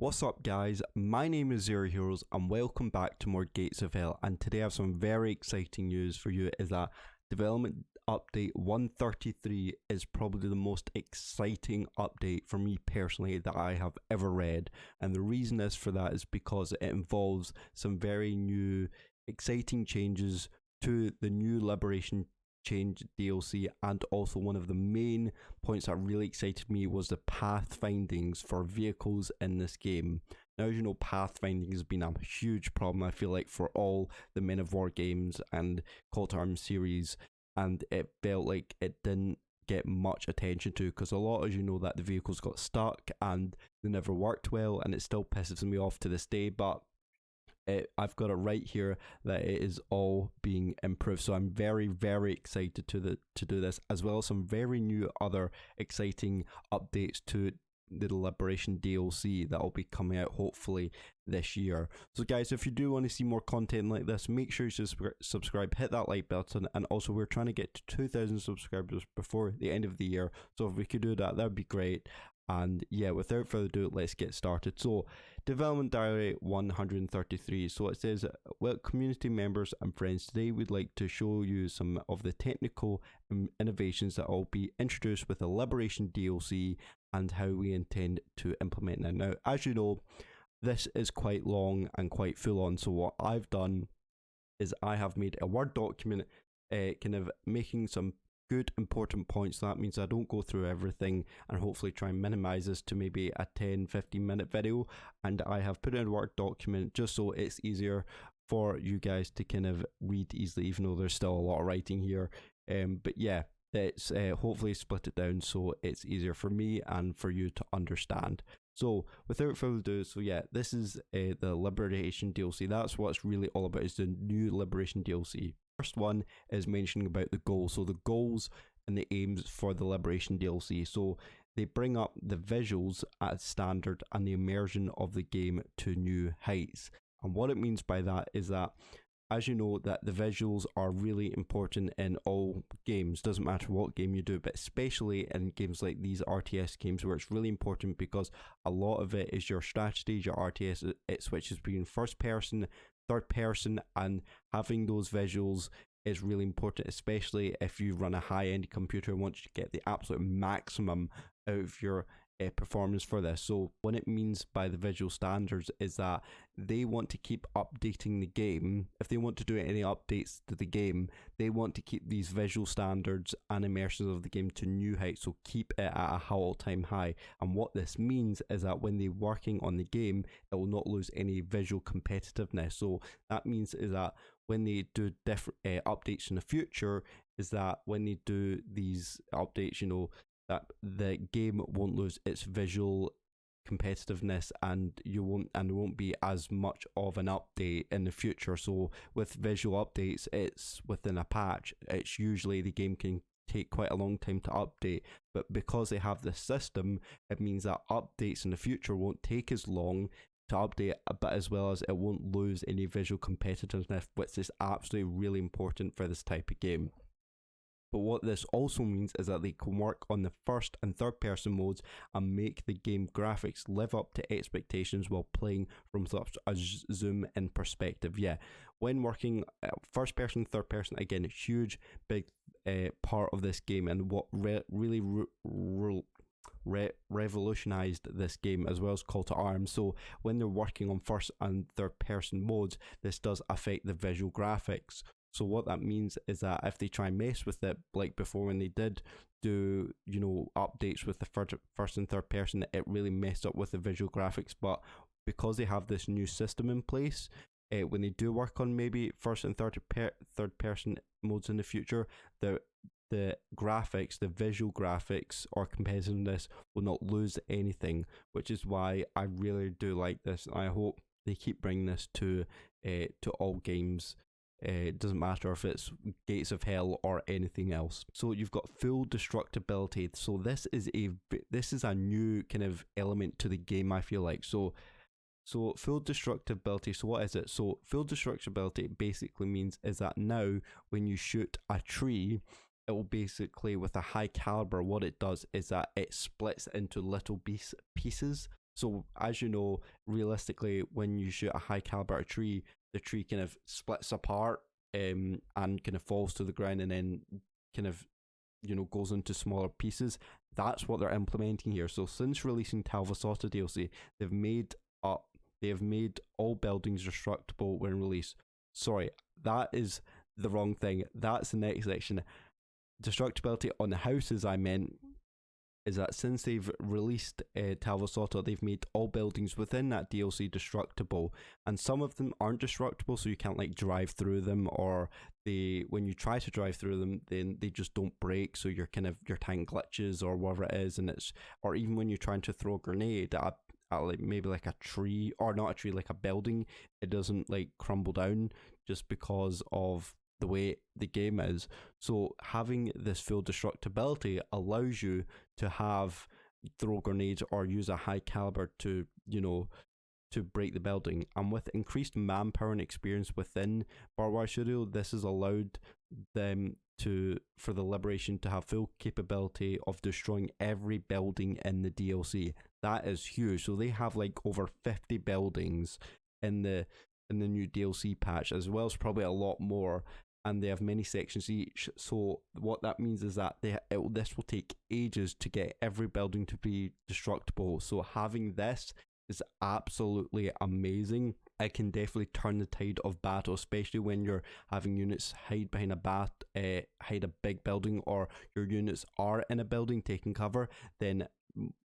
What's up guys, my name is Zero Heroes and welcome back to more Gates of Hell, and today I have some very exciting news for you. Is that development update 133 is probably the most exciting update for me personally that I have ever read, and the reason is for that is because it involves some very new exciting changes to the new Liberation Change DLC, and also one of the main points that really excited me was the pathfindings for vehicles in this game. Now, as you know, pathfinding has been a huge problem, I feel like, for all the Men of War games and Call to Arms series, and it felt like it didn't get much attention to because a lot, as you know, that the vehicles got stuck and they never worked well, and it still pisses me off to this day. But I've got it right here that it is all being improved, so I'm very excited to do this, as well as some very new other exciting updates to the Liberation DLC that will be coming out hopefully this year. So guys, if you do want to see more content like this, make sure you subscribe, hit that like button, and also we're trying to get to 2,000 subscribers before the end of the year, so if we could do that, that'd be great. And yeah, without further ado, let's get started. So, Development Diary 133. So it says, well, community members and friends, today we'd like to show you some of the technical innovations that will be introduced with the Liberation DLC and how we intend to implement them. Now, as you know, this is quite long and quite full on. So what I've done is I have made a Word document kind of making some good important points. That means I don't go through everything, and hopefully try and minimize this to maybe a 10-15 minute video, and I have put in a Word document just so it's easier for you guys to kind of read easily, even though there's still a lot of writing here. But yeah, it's hopefully split it down so it's easier for me and for you to understand. So without further ado, so yeah, this is the Liberation DLC. That's what it's really all about, is the new Liberation DLC. First one is mentioning about the goals. So the goals and the aims for the Liberation DLC. So they bring up the visuals at standard and the immersion of the game to new heights. And what it means by that is that, as you know, that the visuals are really important in all games. Doesn't matter what game you do, but especially in games like these RTS games where it's really important, because a lot of it is your strategy, your RTS, it switches between first person, third person, and having those visuals is really important, especially if you run a high-end computer and want to get the absolute maximum out of your performance for this. So what it means by the visual standards is that they want to keep updating the game. If they want to do any updates to the game, they want to keep these visual standards and immersions of the game to new heights, so keep it at a all-time high. And what this means is that when they're working on the game, it will not lose any visual competitiveness. So that means is that when they do different updates in the future, is that when they do these updates, you know, that the game won't lose its visual competitiveness, and there won't be as much of an update in the future. So with visual updates, it's within a patch. It's usually the game can take quite a long time to update, but because they have this system, it means that updates in the future won't take as long to update, but as well as it won't lose any visual competitiveness, which is absolutely really important for this type of game. But what this also means is that they can work on the first and third person modes and make the game graphics live up to expectations while playing from such a zoom in perspective. Yeah, when working first person, third person, again, a huge big part of this game, and what really revolutionized this game, as well as Call to Arms. So when they're working on first and third person modes, this does affect the visual graphics. So what that means is that if they try and mess with it, like before when they did do, you know, updates with the first and third person, it really messed up with the visual graphics. But because they have this new system in place, when they do work on maybe first and third person modes in the future, the graphics, the visual graphics or competitiveness will not lose anything, which is why I really do like this. I hope they keep bringing this to all games. It doesn't matter if it's Gates of Hell or anything else. So you've got full destructibility. So this is a new kind of element to the game, I feel like. So full destructibility, so what is it? So full destructibility basically means is that now when you shoot a tree, it will basically, with a high caliber, what it does is that it splits into little pieces. So as you know, realistically, when you shoot a high caliber tree, the tree kind of splits apart and kind of falls to the ground and then kind of goes into smaller pieces. That's what they're implementing here. So since releasing Talvasota DLC, they have made all buildings destructible when released. Sorry, that is the wrong thing. That's the next section. Destructibility on the houses, I meant, is that since they've released Talvasota, they've made all buildings within that DLC destructible, and some of them aren't destructible, so you can't like drive through them, or when you try to drive through them, then they just don't break, so your tank glitches or whatever it is, or even when you're trying to throw a grenade at like maybe like a tree, or not a tree, like a building, it doesn't like crumble down just because of the way the game is. So having this full destructibility allows you to throw grenades or use a high caliber to break the building. And with increased manpower and experience within Barbedwire Studio, this has allowed them for the Liberation to have full capability of destroying every building in the DLC. That is huge. So they have like over 50 buildings in the new DLC patch, as well as probably a lot more, and they have many sections each. So what that means is that this will take ages to get every building to be destructible. So having this is absolutely amazing. It can definitely turn the tide of battle, especially when you're having units hide behind hide a big building, or your units are in a building taking cover. Then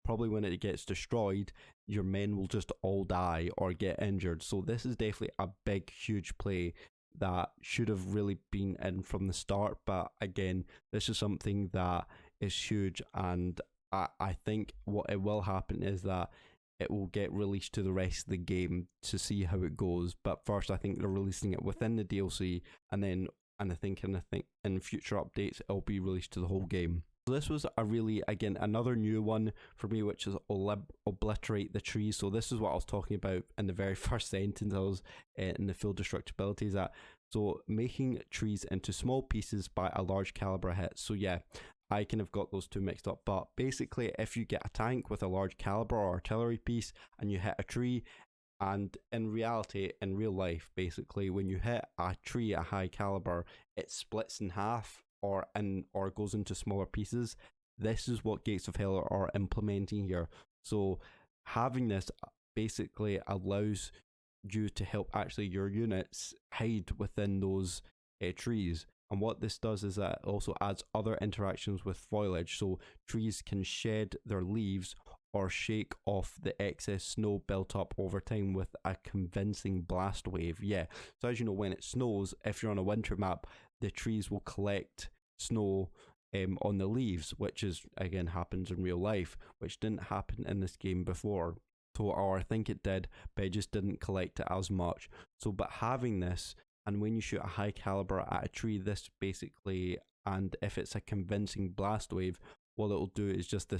probably when it gets destroyed, your men will just all die or get injured. So this is definitely a big, huge play that should have really been in from the start. But again, this is something that is huge, and I think what it will happen is that it will get released to the rest of the game to see how it goes. But first, I think they're releasing it within the DLC, and I think in future updates it'll be released to the whole game. So this was another new one for me, which is Obliterate the Tree. So this is what I was talking about in the very first sentence. I was in the full destructibility, so making trees into small pieces by a large caliber hit. So yeah, I kind of got those two mixed up, but basically if you get a tank with a large caliber or artillery piece and you hit a tree, and in reality, in real life, basically when you hit a tree at high caliber, it splits in half or goes into smaller pieces. This is what Gates of Hell are implementing here. So having this basically allows you to help actually your units hide within those trees. And what this does is that it also adds other interactions with foliage. So trees can shed their leaves or shake off the excess snow built up over time with a convincing blast wave. Yeah, so as you know, when it snows, if you're on a winter map, the trees will collect snow on the leaves, which is again happens in real life, which didn't happen in this game before. So, or I think it did, but it just didn't collect it as much. So, but having this, and when you shoot a high caliber at a tree, this basically, and if it's a convincing blast wave, what it'll do is just the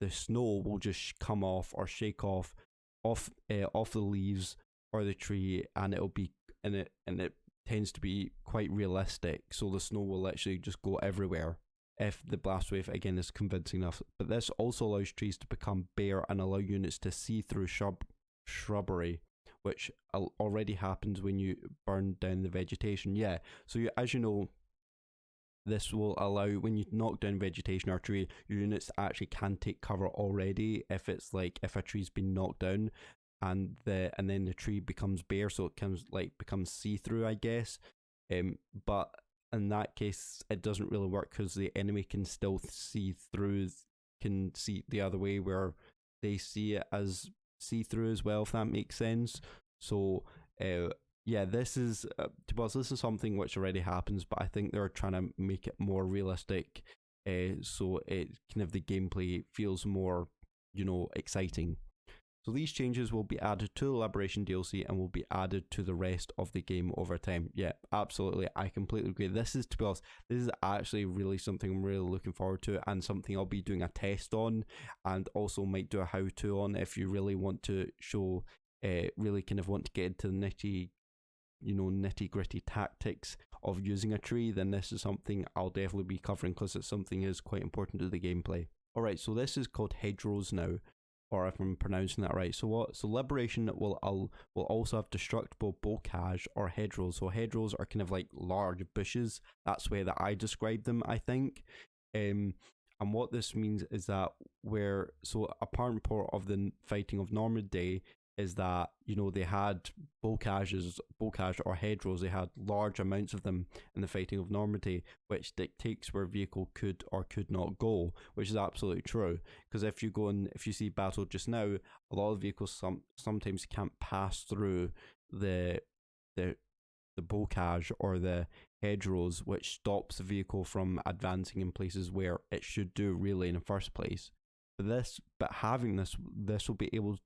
snow will just come off or shake off the leaves or the tree, and it tends to be quite realistic. So the snow will literally just go everywhere if the blast wave again is convincing enough. But this also allows trees to become bare and allow units to see through shrubbery, which already happens when you burn down the vegetation. Yeah, so as you know, this will allow, when you knock down vegetation or tree, your units actually can take cover already if it's like if a tree's been knocked down and then the tree becomes bare, so it becomes see-through, I guess. But in that case, it doesn't really work because the enemy can still see the other way, where they see it as see-through as well, if that makes sense. So yeah, this is this is something which already happens, but I think they're trying to make it more realistic, so it kind of the gameplay feels more exciting. So these changes will be added to the Liberation DLC and will be added to the rest of the game over time. Yeah, absolutely. I completely agree. This is actually really something I'm really looking forward to, and something I'll be doing a test on, and also might do a how-to on if you really want to show, really kind of want to get into the nitty-gritty tactics of using a tree. Then this is something I'll definitely be covering because it's something is quite important to the gameplay. Alright, so this is called Hedgerows now, or if I'm pronouncing that right. So what? So liberation will also have destructible bocage or hedgerows. So hedgerows are kind of like large bushes. That's the way that I describe them, I think. And what this means is that a part and part of the fighting of Normandy is that, you know, they had bocage or hedgerows. They had large amounts of them in the fighting of Normandy, which dictates where a vehicle could or could not go, which is absolutely true. Because if you see battle just now, a lot of vehicles sometimes can't pass through the the bocage or the hedgerows, which stops the vehicle from advancing in places where it should do really in the first place. But having this will be able.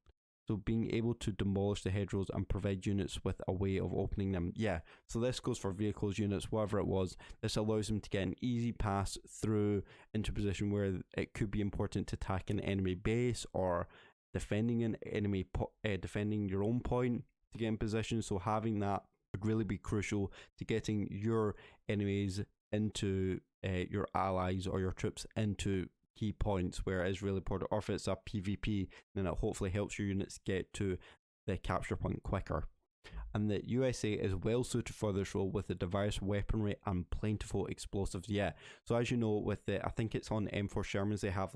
So being able to demolish the hedgerows and provide units with a way of opening them. Yeah, so this goes for vehicles, units, whatever it was. This allows them to get an easy pass through into a position where it could be important to attack an enemy base or defending an enemy, defending your own point to get in position. So having that would really be crucial to getting your enemies into your allies or your troops into key points where it is really important, or if it's a PvP, then it hopefully helps your units get to the capture point quicker. And the USA is well suited for this role with the diverse weaponry and plentiful explosives. Yeah, so as you know, with I think it's on M4 Shermans, they have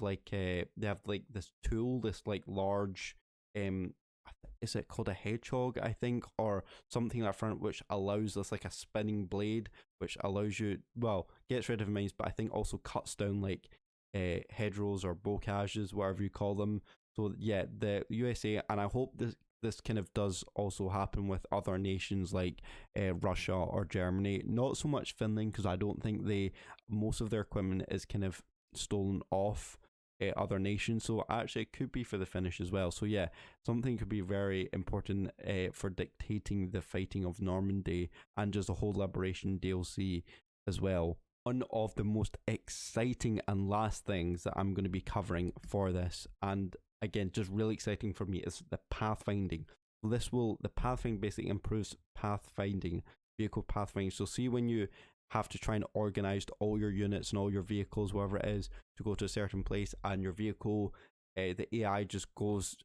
like this tool, this like large is it called a hedgehog, I think, or something like that front, which allows this like a spinning blade, which allows you, well, gets rid of mines, but I think also cuts down like hedgerows or bocages, whatever you call them. So yeah, the USA, and I hope this kind of does also happen with other nations like Russia or Germany. Not so much Finland, because I don't think most of their equipment is kind of stolen off other nations. So actually it could be for the Finnish as well. So yeah, something could be very important for dictating the fighting of Normandy and just a whole liberation DLC as well. One of the most exciting and last things that I'm going to be covering for this, and again just really exciting for me, is the pathfinding. The pathfinding basically improves pathfinding, vehicle pathfinding. So see, when you have to try and organize all your units and all your vehicles, wherever it is, to go to a certain place, and your vehicle, the AI just goes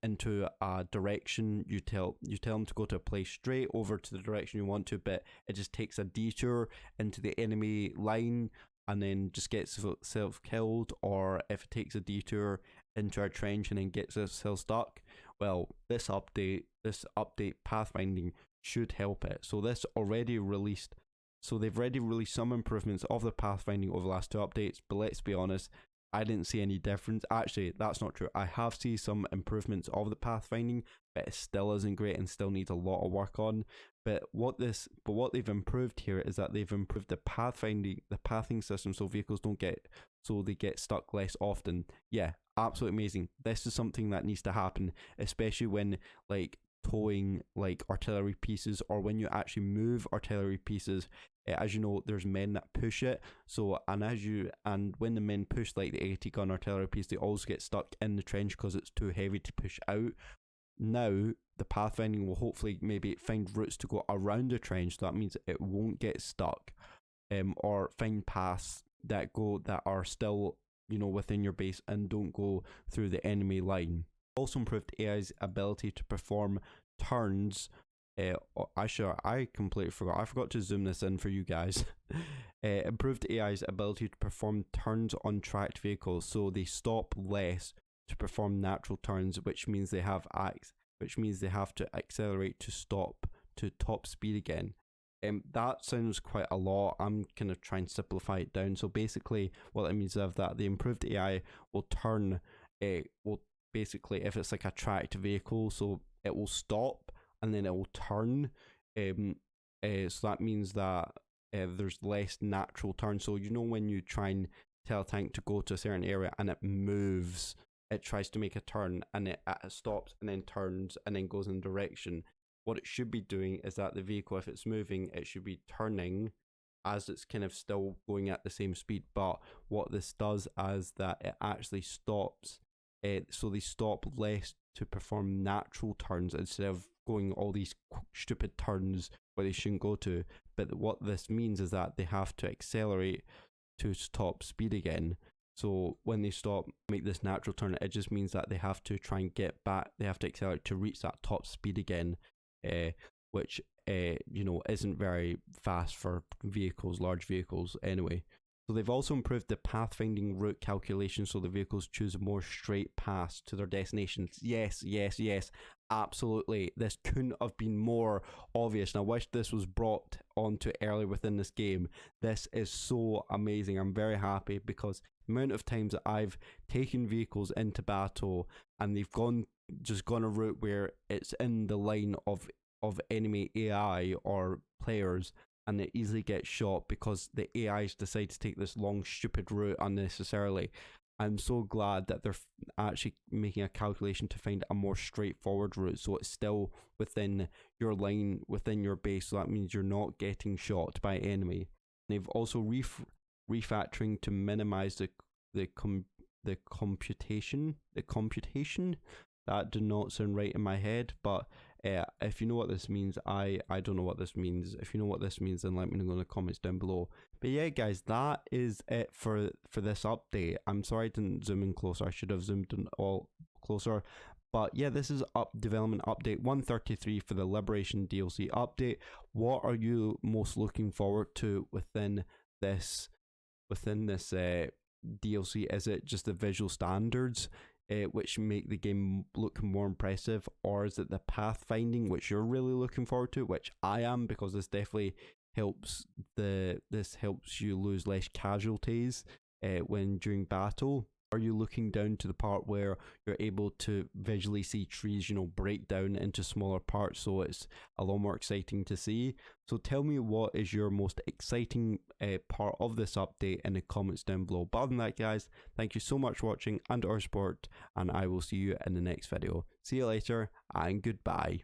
into a direction. You tell them to go to a place straight over to the direction you want to, but it just takes a detour into the enemy line and then just gets itself killed, or if it takes a detour into a trench and then gets itself stuck. Well, this update pathfinding should help it. So they've already released some improvements of the pathfinding over the last 2 updates, but let's be honest, I didn't see any difference. Actually, that's not true. I have seen some improvements of the pathfinding, but it still isn't great and still needs a lot of work on. But what they've improved here is that they've improved the pathing system, so vehicles they get stuck less often. Yeah, absolutely amazing. This is something that needs to happen, especially when like towing like artillery pieces, or when you actually move artillery pieces. As you know, there's men that push it. So and when the men push like the 80 gun artillery piece, they always get stuck in the trench because it's too heavy to push out. Now the pathfinding will hopefully maybe find routes to go around the trench. So that means it won't get stuck, or find paths that are still, you know, within your base and don't go through the enemy line. Also improved AI's ability to perform turns. I completely forgot. I forgot to zoom this in for you guys. Improved AI's ability to perform turns on tracked vehicles, so they stop less to perform natural turns, which means they have to accelerate to stop to top speed again. That sounds quite a lot. I'm gonna try and simplify it down. So basically, what it means is that the improved AI will turn. Will basically, if it's like a tracked vehicle, so it will stop and then it will turn. So that means that there's less natural turn. So you know, when you try and tell a tank to go to a certain area and it moves, it tries to make a turn and it stops and then turns and then goes in direction. What it should be doing is that the vehicle, if it's moving, it should be turning as it's kind of still going at the same speed. But what this does is that it actually stops. So they stop less to perform natural turns instead of going all these stupid turns where they shouldn't go to. But what this means is that they have to accelerate to top speed again. So when they stop, make this natural turn, it just means that they have to try and get back. They have to accelerate to reach that top speed again, which isn't very fast for vehicles, large vehicles anyway. So they've also improved the pathfinding route calculation, so the vehicles choose a more straight path to their destinations. Yes, yes, yes, absolutely. This couldn't have been more obvious, and I wish this was brought onto early within this game. This is so amazing. I'm very happy because the amount of times that I've taken vehicles into battle and they've gone a route where it's in the line of enemy AI or players, and they easily get shot because the AIs decide to take this long stupid route unnecessarily. I'm so glad that they're actually making a calculation to find a more straightforward route, so it's still within your line, within your base, so that means you're not getting shot by enemy. They've also refactoring to minimize the computation. That did not sound right in my head, but if you know what this means, I don't know what this means. If you know what this means, then let me know in the comments down below. But yeah, guys, that is it for this update. I'm sorry I didn't zoom in closer. I should have zoomed in all closer. But yeah, this is development update 133 for the Liberation DLC update. What are you most looking forward to within this DLC? Is it just the visual standards, which make the game look more impressive, or is it the pathfinding, which you're really looking forward to, which I am, because this definitely helps you lose less casualties when during battle? Are you looking down to the part where you're able to visually see trees, break down into smaller parts, so it's a lot more exciting to see? So tell me, what is your most exciting part of this update in the comments down below. But other than that, guys, thank you so much for watching and our support, and I will see you in the next video. See you later, and goodbye.